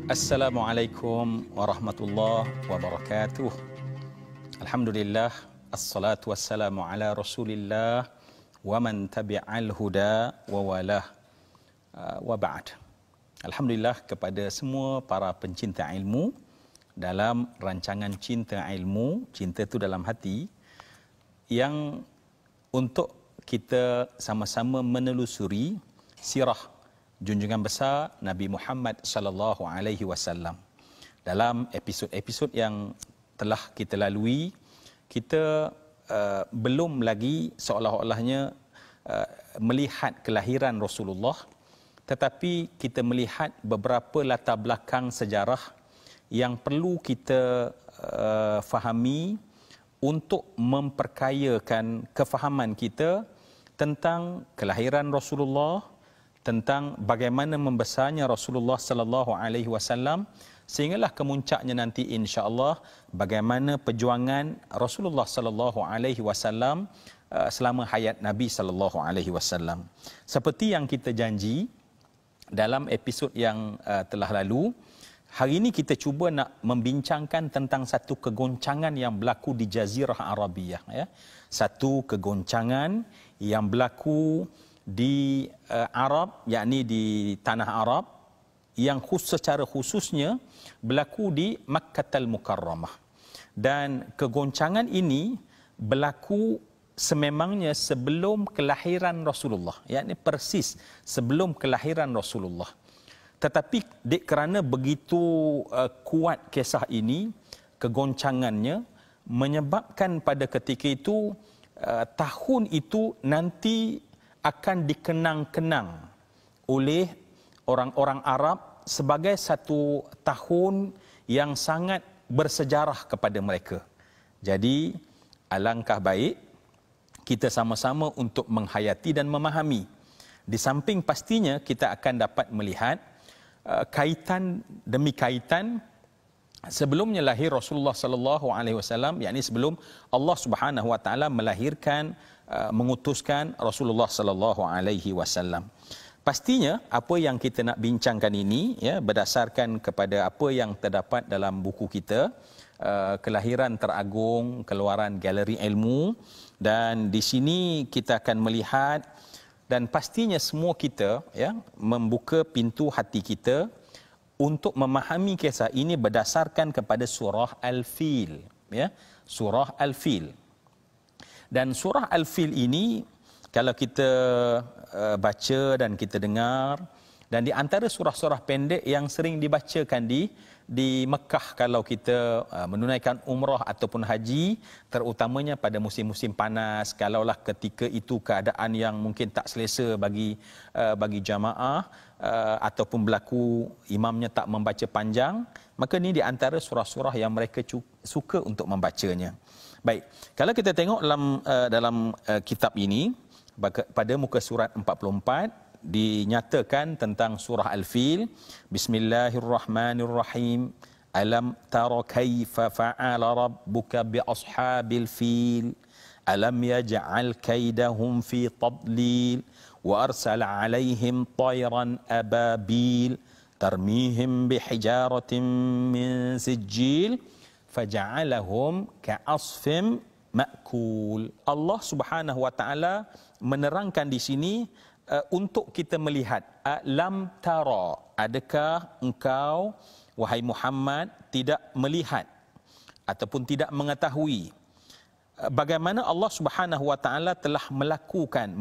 Assalamualaikum warahmatullahi wabarakatuh. Alhamdulillah, assalatu wassalamu ala Rasulillah wa man tabi'al huda wa walah wa ba'd. Alhamdulillah kepada semua para pencinta ilmu dalam rancangan Cinta Ilmu, cinta itu dalam hati, yang untuk kita sama-sama menelusuri sirah junjungan besar Nabi Muhammad sallallahu alaihi wasallam. Dalam episod-episod yang telah kita lalui, kita belum lagi seolah-olahnya melihat kelahiran Rasulullah, tetapi kita melihat beberapa latar belakang sejarah yang perlu kita fahami untuk memperkayakan kefahaman kita tentang kelahiran Rasulullah, tentang bagaimana membesarnya Rasulullah sallallahu alaihi wasallam, sehinggalah kemuncaknya nanti insya-Allah bagaimana perjuangan Rasulullah sallallahu alaihi wasallam selama hayat Nabi sallallahu alaihi wasallam. Seperti yang kita janji dalam episod yang telah lalu, hari ini kita cuba nak membincangkan tentang satu kegoncangan yang berlaku di Jazirah Arabiyah, ya. Satu kegoncangan yang berlaku di Arab, yakni di tanah Arab, yang secara khususnya berlaku di Makkahul Mukarramah. Dan kegoncangan ini berlaku sememangnya sebelum kelahiran Rasulullah, yakni persis sebelum kelahiran Rasulullah. Tetapi kerana begitu kuat kisah ini, kegoncangannya menyebabkan pada ketika itu tahun itu nanti akan dikenang-kenang oleh orang-orang Arab sebagai satu tahun yang sangat bersejarah kepada mereka. Jadi alangkah baik kita sama-sama untuk menghayati dan memahami. Di samping pastinya kita akan dapat melihat kaitan demi kaitan sebelumnya lahir Rasulullah sallallahu alaihi wasallam, yakni sebelum Allah Subhanahu wa taala melahirkan, mengutuskan Rasulullah sallallahu alaihi wasallam. Pastinya apa yang kita nak bincangkan ini, ya, berdasarkan kepada apa yang terdapat dalam buku kita, Kelahiran Teragung Keluaran Galeri Ilmu, dan di sini kita akan melihat dan pastinya semua kita, ya, membuka pintu hati kita untuk memahami kisah ini berdasarkan kepada surah Al-Fil, ya, surah Al-Fil. Dan surah Al-Fil ini kalau kita baca dan kita dengar, dan di antara surah-surah pendek yang sering dibacakan di Mekah kalau kita menunaikan umrah ataupun haji, terutamanya pada musim-musim panas, kalaulah ketika itu keadaan yang mungkin tak selesa bagi jamaah, ataupun berlaku imamnya tak membaca panjang, maka ini di antara surah-surah yang mereka suka untuk membacanya. Baik, kalau kita tengok dalam kitab ini, pada muka surat 44 dinyatakan tentang surah Al-Fil. Bismillahirrahmanirrahim. Alam tara kaifa fa'ala rabbuka bi ashabil fil. Alam yaj'al kaidahum fi tadlil wa arsala 'alaihim tayran ababil tarmihim bihijaratin min sijil faja'alahum ka'asfim ma'kul. Allah Subhanahu wa taala menerangkan di sini untuk kita melihat, lam tara, adakah engkau wahai Muhammad tidak melihat ataupun tidak mengetahui bagaimana Allah Subhanahu wa taala telah memperlakukan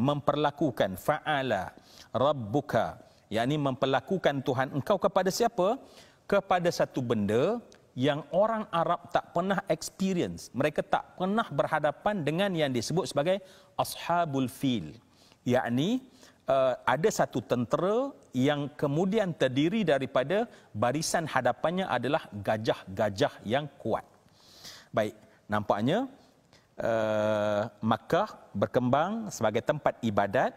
fa'ala rabbuka, yakni memperlakukan Tuhan engkau kepada siapa? Kepada satu benda yang orang Arab tak pernah experience. Mereka tak pernah berhadapan dengan yang disebut sebagai ashabul fil, yakni ada satu tentera yang kemudian terdiri daripada barisan hadapannya adalah gajah-gajah yang kuat. Baik, nampaknya Makkah berkembang sebagai tempat ibadat,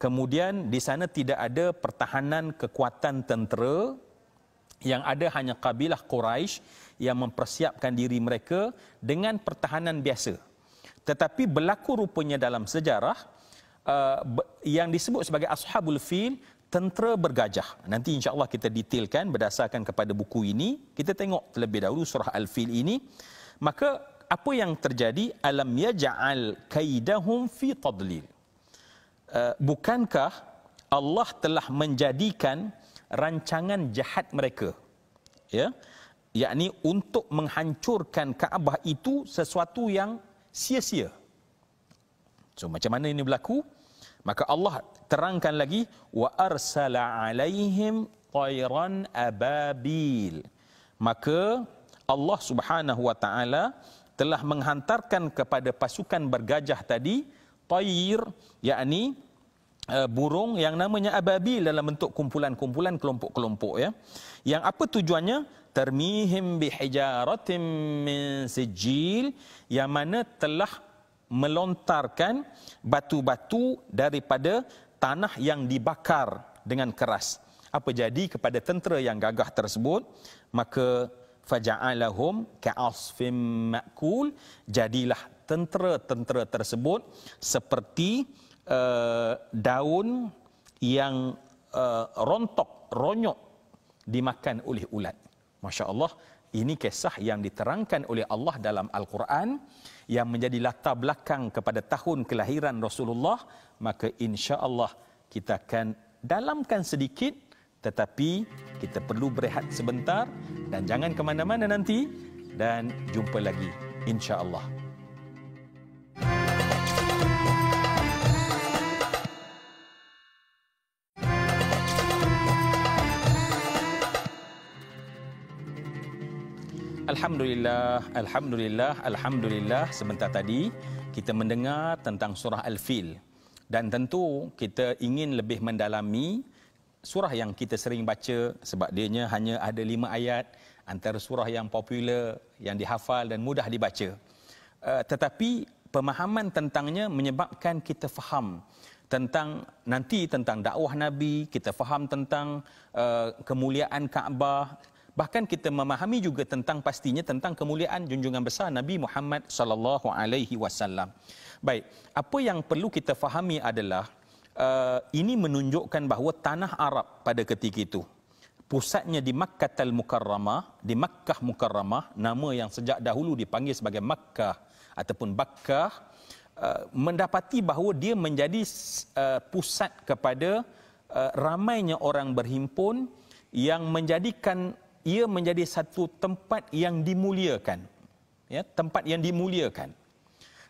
kemudian di sana tidak ada pertahanan kekuatan tentera, yang ada hanya kabilah Quraisy yang mempersiapkan diri mereka dengan pertahanan biasa. Tetapi berlaku rupanya dalam sejarah yang disebut sebagai Ashabul Fil tentera bergajah. Nanti insya-Allah kita detailkan berdasarkan kepada buku ini. Kita tengok terlebih dahulu surah Al-Fil ini. Maka apa yang terjadi? Alam yaj'al kaidahum fi tadlil. Bukankah Allah telah menjadikan rancangan jahat mereka, ya, yakni untuk menghancurkan Kaabah itu sesuatu yang sia-sia. So macam mana ini berlaku? Maka Allah terangkan lagi, wa arsala alaihim tayran ababil. Maka Allah Subhanahu wa taala telah menghantarkan kepada pasukan bergajah tadi tayr, yakni burung yang namanya ababil dalam bentuk kumpulan-kumpulan, kelompok-kelompok, ya. Yang apa tujuannya? Tarmihim bihijaratin min sijil, yang mana telah melontarkan batu-batu daripada tanah yang dibakar dengan keras. Apa jadi kepada tentera yang gagah tersebut? Maka faja'alahum ka'asfim ma'kul, jadilah tentera-tentera tersebut seperti daun yang rontok, ronyok dimakan oleh ulat. Masya Allah, ini kisah yang diterangkan oleh Allah dalam Al-Quran yang menjadi latar belakang kepada tahun kelahiran Rasulullah. Maka insya Allah kita akan dalamkan sedikit, tetapi kita perlu berehat sebentar dan jangan ke mana-mana nanti, dan jumpa lagi insya Allah. Alhamdulillah, Alhamdulillah, Alhamdulillah. Sebentar tadi kita mendengar tentang surah Al-Fil. Dan tentu kita ingin lebih mendalami surah yang kita sering baca, sebab dianya hanya ada 5 ayat, antara surah yang popular, yang dihafal dan mudah dibaca. Tetapi pemahaman tentangnya menyebabkan kita faham tentang nanti tentang dakwah Nabi, kita faham tentang kemuliaan Kaabah. Bahkan kita memahami juga tentang pastinya tentang kemuliaan junjungan besar Nabi Muhammad sallallahu alaihi wasallam. Baik, apa yang perlu kita fahami adalah ini menunjukkan bahawa tanah Arab pada ketika itu, pusatnya di Makkatul Mukarramah, di Makkah Mukarramah, nama yang sejak dahulu dipanggil sebagai Makkah ataupun Bakkah, mendapati bahawa dia menjadi pusat kepada ramainya orang berhimpun yang menjadikan ia menjadi satu tempat yang dimuliakan, ya, tempat yang dimuliakan,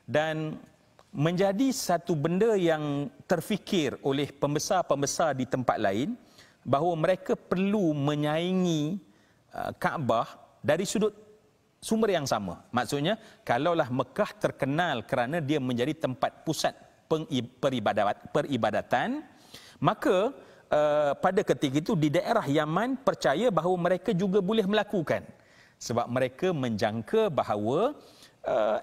dan menjadi satu benda yang terfikir oleh pembesar-pembesar di tempat lain bahawa mereka perlu menyaingi Kaabah dari sudut sumber yang sama. Maksudnya, kalaulah Mekah terkenal kerana dia menjadi tempat pusat peribadatan, maka pada ketika itu di daerah Yaman percaya bahawa mereka juga boleh melakukan, sebab mereka menjangka bahawa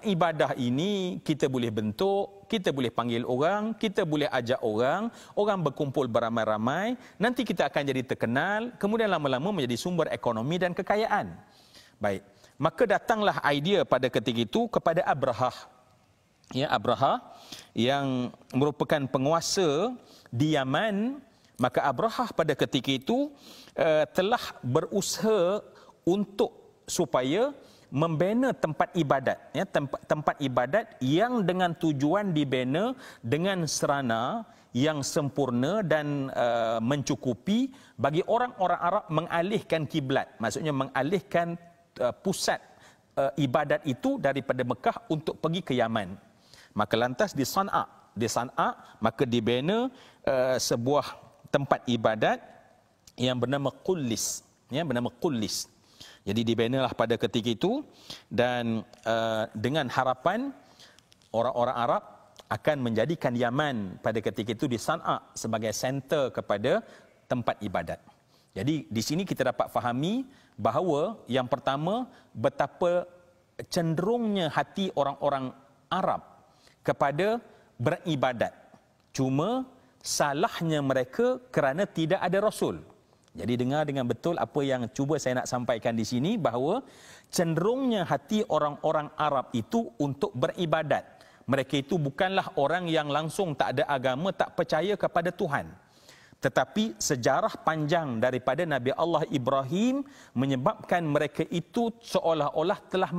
ibadah ini kita boleh bentuk, kita boleh panggil orang, kita boleh ajak orang berkumpul beramai-ramai, nanti kita akan jadi terkenal, kemudian lama-lama menjadi sumber ekonomi dan kekayaan. Baik, maka datanglah idea pada ketika itu kepada Abrahah, ya, Abrahah yang merupakan penguasa di Yaman. Maka Abrahah pada ketika itu telah berusaha untuk supaya membina tempat ibadat, ya, tempat ibadat yang dengan tujuan dibina dengan serana yang sempurna dan mencukupi bagi orang-orang Arab mengalihkan kiblat, maksudnya mengalihkan pusat ibadat itu daripada Mekah untuk pergi ke Yaman. Maka lantas di San'a maka dibina sebuah tempat ibadat yang bernama Qullis, ya, bernama Qullis. Jadi dibinalah pada ketika itu, dan dengan harapan orang-orang Arab akan menjadikan Yaman pada ketika itu di San'a sebagai center kepada tempat ibadat. Jadi di sini kita dapat fahami bahawa yang pertama, betapa cenderungnya hati orang-orang Arab kepada beribadat. Cuma salahnya mereka kerana tidak ada Rasul. Jadi dengar dengan betul apa yang cuba saya nak sampaikan di sini, bahawa cenderungnya hati orang-orang Arab itu untuk beribadat. Mereka itu bukanlah orang yang langsung tak ada agama, tak percaya kepada Tuhan. Tetapi sejarah panjang daripada Nabi Allah Ibrahim menyebabkan mereka itu seolah-olah telah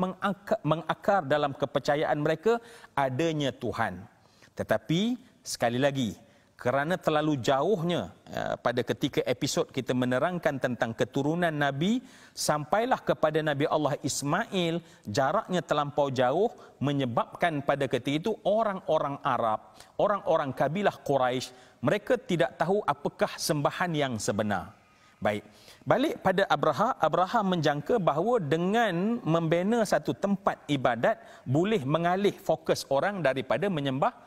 mengakar dalam kepercayaan mereka adanya Tuhan. Tetapi sekali lagi, kerana terlalu jauhnya pada ketika episod kita menerangkan tentang keturunan Nabi, sampailah kepada Nabi Allah Ismail, jaraknya terlampau jauh menyebabkan pada ketika itu orang-orang Arab, orang-orang kabilah Quraisy, mereka tidak tahu apakah sembahan yang sebenar. Baik, balik pada Abraha menjangka bahawa dengan membina satu tempat ibadat boleh mengalih fokus orang daripada menyembah,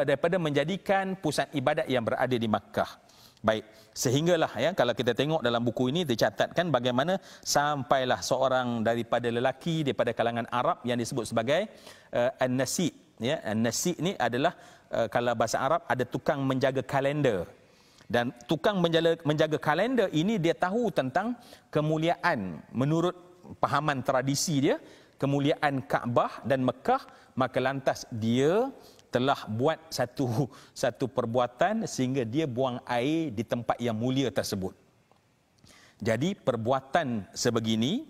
daripada menjadikan pusat ibadat yang berada di Makkah. Baik, sehinggalah kalau kita tengok dalam buku ini dicatatkan bagaimana sampailah seorang daripada lelaki daripada kalangan Arab yang disebut sebagai An-Nasi. An-Nasi ni adalah kalau bahasa Arab ada tukang menjaga kalender. Dan tukang menjaga kalender ini dia tahu tentang kemuliaan menurut pahaman tradisi dia, kemuliaan Kaabah dan Mekah, maka lantas dia telah buat satu perbuatan sehingga dia buang air di tempat yang mulia tersebut. Jadi perbuatan sebegini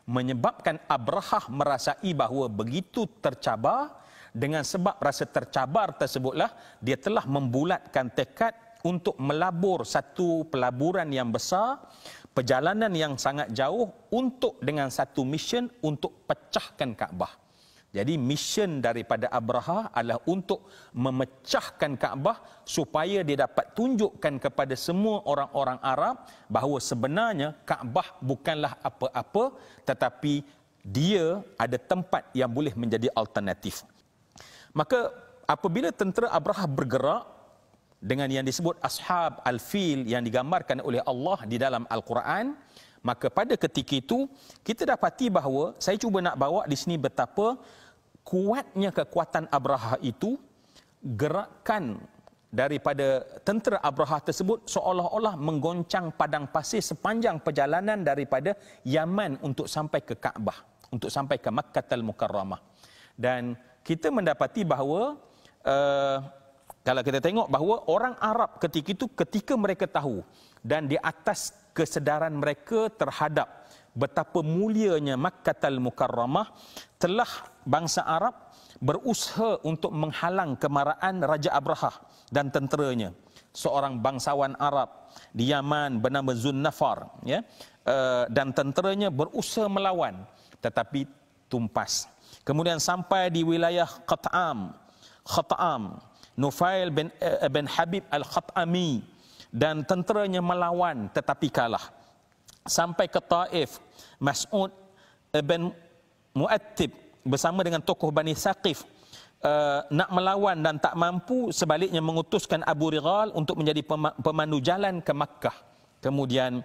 menyebabkan Abrahah merasai bahawa begitu tercabar, dengan sebab rasa tercabar tersebutlah dia telah membulatkan tekad untuk melabur satu pelaburan yang besar, perjalanan yang sangat jauh untuk dengan satu mission untuk pecahkan Kaabah. Jadi mission daripada Abraha adalah untuk memecahkan Kaabah supaya dia dapat tunjukkan kepada semua orang-orang Arab bahawa sebenarnya Kaabah bukanlah apa-apa, tetapi dia ada tempat yang boleh menjadi alternatif. Maka apabila tentera Abraha bergerak dengan yang disebut Ashab Al-Fil yang digambarkan oleh Allah di dalam Al-Quran, maka pada ketika itu kita dapati bahawa, saya cuba nak bawa di sini betapa kuatnya kekuatan Abraha itu, gerakan daripada tentera Abraha tersebut seolah-olah menggoncang padang pasir sepanjang perjalanan daripada Yaman untuk sampai ke Kaabah, untuk sampai ke Makkahul Mukarramah. Dan kita mendapati bahawa kalau kita tengok bahawa orang Arab ketika itu, ketika mereka tahu dan di atas kesedaran mereka terhadap betapa mulianya Makkahul Mukarramah, telah bangsa Arab berusaha untuk menghalang kemarahan Raja Abraha dan tenteranya. Seorang bangsawan Arab di Yaman bernama Zunnafar, dan tenteranya berusaha melawan, tetapi tumpas. Kemudian sampai di wilayah Khat'am, Nufail bin Habib Al-Khat'ami dan tenteranya melawan tetapi kalah. Sampai ke Taif, Mas'ud bin Mu'attib bersama dengan tokoh Bani Saqif nak melawan dan tak mampu, sebaliknya mengutuskan Abu Righal untuk menjadi pemandu jalan ke Makkah. Kemudian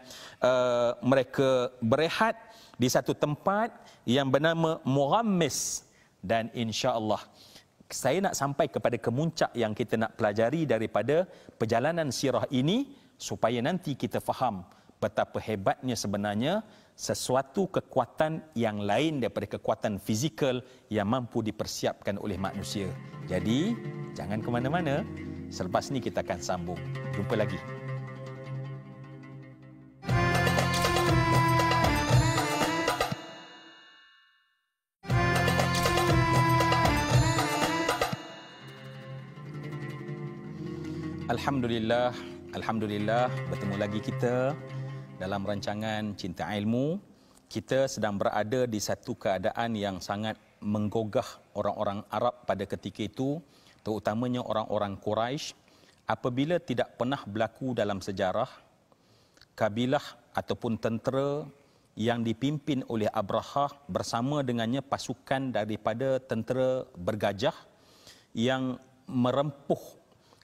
mereka berehat di satu tempat yang bernama Mughammis, dan insya-Allah saya nak sampai kepada kemuncak yang kita nak pelajari daripada perjalanan sirah ini supaya nanti kita faham betapa hebatnya sebenarnya sesuatu kekuatan yang lain daripada kekuatan fizikal yang mampu dipersiapkan oleh manusia. Jadi, jangan ke mana-mana. Selepas ni kita akan sambung. Jumpa lagi. Alhamdulillah, Alhamdulillah, bertemu lagi kita dalam rancangan Cinta Ilmu. Kita sedang berada di satu keadaan yang sangat menggogah orang-orang Arab pada ketika itu, terutamanya orang-orang Quraisy, apabila tidak pernah berlaku dalam sejarah kabilah ataupun tentera yang dipimpin oleh Abraha bersama dengannya pasukan daripada tentera bergajah yang merempuh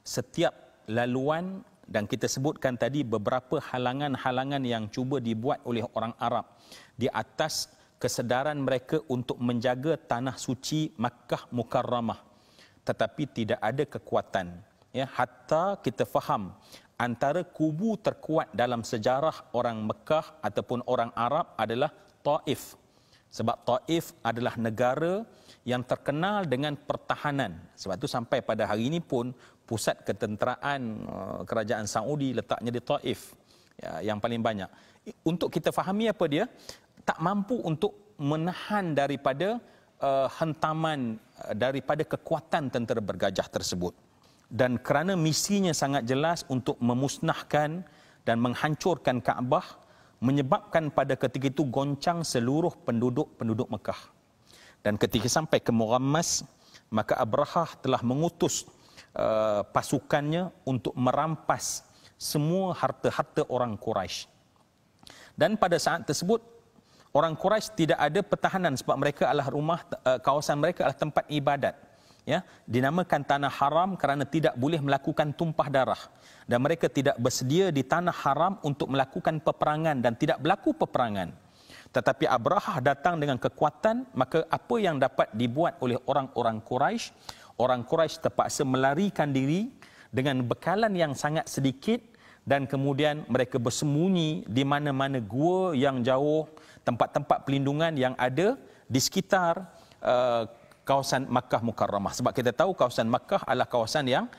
setiap laluan. Dan kita sebutkan tadi beberapa halangan-halangan yang cuba dibuat oleh orang Arab di atas kesedaran mereka untuk menjaga tanah suci Makkah Mukarramah, tetapi tidak ada kekuatan. Hatta kita faham antara kubu terkuat dalam sejarah orang Mekah ataupun orang Arab adalah Taif. Sebab Taif adalah negara yang terkenal dengan pertahanan. Sebab itu sampai pada hari ini pun pusat ketenteraan kerajaan Saudi letaknya di Taif, ya, yang paling banyak. Untuk kita fahami apa dia, tak mampu untuk menahan daripada hentaman daripada kekuatan tentera bergajah tersebut. Dan kerana misinya sangat jelas untuk memusnahkan dan menghancurkan Kaabah, menyebabkan pada ketika itu goncang seluruh penduduk Mekah. Dan ketika sampai ke Murammas, maka Abrahah telah mengutus pasukannya untuk merampas semua harta-harta orang Quraisy. Dan pada saat tersebut orang Quraisy tidak ada pertahanan sebab mereka adalah kawasan mereka adalah tempat ibadat. Ya, dinamakan tanah haram kerana tidak boleh melakukan tumpah darah, dan mereka tidak bersedia di tanah haram untuk melakukan peperangan dan tidak berlaku peperangan. Tetapi Abrahah datang dengan kekuatan, maka apa yang dapat dibuat oleh orang-orang Quraisy, orang Quraisy terpaksa melarikan diri dengan bekalan yang sangat sedikit, dan kemudian mereka bersembunyi di mana-mana gua yang jauh, tempat-tempat pelindungan yang ada di sekitar kawasan Makkah Mukarramah. Sebab kita tahu kawasan Makkah adalah kawasan yang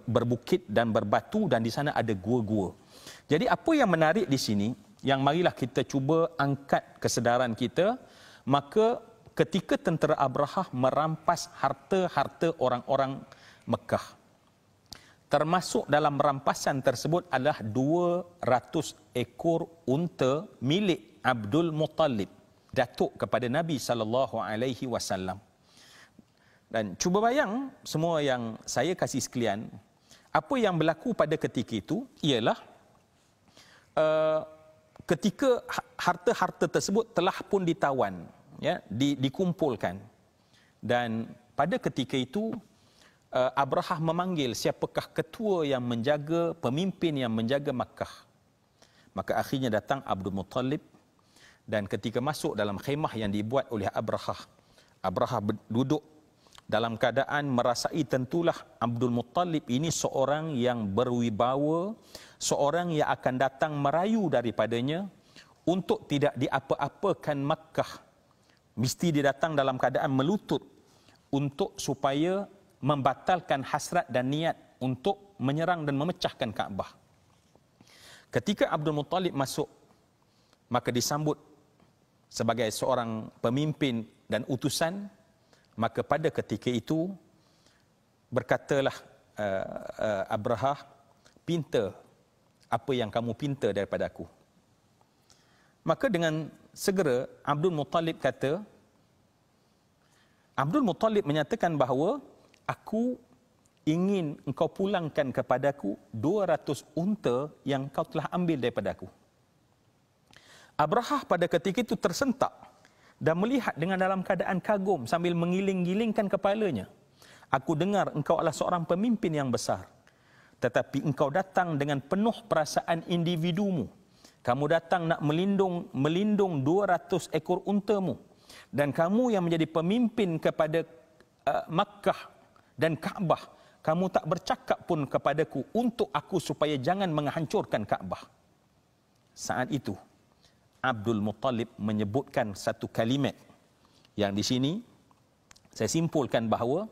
berbukit dan berbatu, dan di sana ada gua-gua. Jadi apa yang menarik di sini, yang marilah kita cuba angkat kesedaran kita, maka ketika tentera Abrahah merampas harta-harta orang-orang Mekah, termasuk dalam rampasan tersebut adalah 200 ekor unta milik Abdul Muttalib, datuk kepada Nabi SAW. Dan cuba bayang semua yang saya kasih sekalian, apa yang berlaku pada ketika itu ialah ketika harta-harta tersebut telah pun ditawan, ya, dikumpulkan. Dan pada ketika itu Abrahah memanggil siapakah ketua yang menjaga, pemimpin yang menjaga Makkah. Maka akhirnya datang Abdul Muttalib, dan ketika masuk dalam khemah yang dibuat oleh Abrahah, Abrahah duduk dalam keadaan merasai tentulah Abdul Muttalib ini seorang yang berwibawa, seorang yang akan datang merayu daripadanya untuk tidak diapa-apakan Makkah. Mesti dia datang dalam keadaan melutut untuk supaya membatalkan hasrat dan niat untuk menyerang dan memecahkan Kaabah. Ketika Abdul Muttalib masuk, maka disambut sebagai seorang pemimpin dan utusan. Maka pada ketika itu berkatalah Abrahah, pinta apa yang kamu pinta daripada aku. Maka dengan segera Abdul Muttalib kata, Abdul Muttalib menyatakan bahawa aku ingin engkau pulangkan kepadaku 200 unta yang kau telah ambil daripada aku. Abrahah pada ketika itu tersentak dan melihat dengan dalam keadaan kagum sambil mengiling-gilingkan kepalanya. Aku dengar engkau adalah seorang pemimpin yang besar, tetapi engkau datang dengan penuh perasaan individumu. Kamu datang nak melindung 200 ekor untamu, dan kamu yang menjadi pemimpin kepada Makkah dan Kaabah, kamu tak bercakap pun kepadaku untuk aku supaya jangan menghancurkan Kaabah. Saat itu Abdul Muttalib menyebutkan satu kalimat yang di sini saya simpulkan bahawa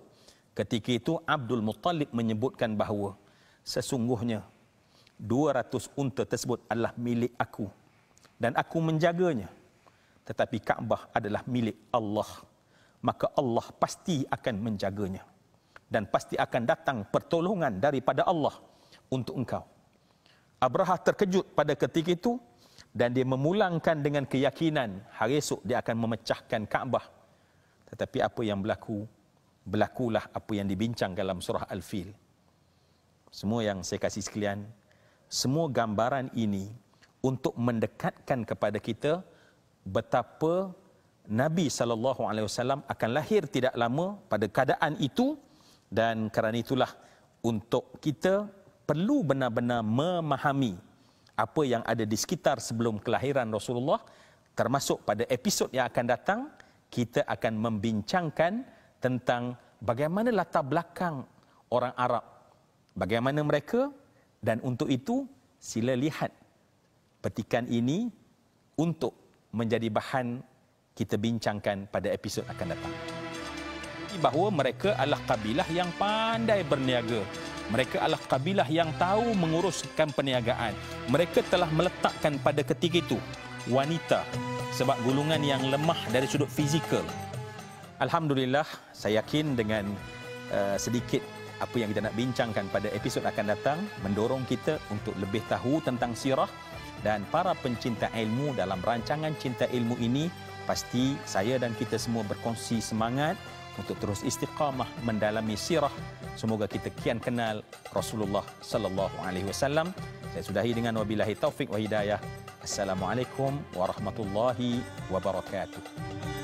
ketika itu Abdul Muttalib menyebutkan bahawa sesungguhnya 200 unta tersebut adalah milik aku dan aku menjaganya, tetapi Kaabah adalah milik Allah, maka Allah pasti akan menjaganya dan pasti akan datang pertolongan daripada Allah untuk engkau. Abrahah terkejut pada ketika itu, dan dia memulangkan dengan keyakinan hari esok dia akan memecahkan Kaabah. Tetapi apa yang berlaku, berlakulah apa yang dibincang dalam surah Al-Fil. Semua yang saya kasih sekalian, semua gambaran ini untuk mendekatkan kepada kita betapa Nabi SAW akan lahir tidak lama pada keadaan itu, dan kerana itulah untuk kita perlu benar-benar memahami apa yang ada di sekitar sebelum kelahiran Rasulullah. Termasuk pada episod yang akan datang, kita akan membincangkan tentang bagaimana latar belakang orang Arab, bagaimana mereka, dan untuk itu sila lihat petikan ini untuk menjadi bahan kita bincangkan pada episod akan datang. Bahawa mereka adalah kabilah yang pandai berniaga. Mereka adalah kabilah yang tahu menguruskan perniagaan. Mereka telah meletakkan pada ketika itu wanita sebab golongan yang lemah dari sudut fizikal. Alhamdulillah, saya yakin dengan sedikit apa yang kita nak bincangkan pada episod akan datang mendorong kita untuk lebih tahu tentang sirah, dan para pencinta ilmu dalam rancangan Cinta Ilmu ini pasti saya dan kita semua berkongsi semangat untuk terus istiqamah mendalami sirah. Semoga kita kian kenal Rasulullah sallallahu alaihi wasallam. Saya sudahi dengan wabillahi taufik wa hidayah. Assalamualaikum warahmatullahi wabarakatuh.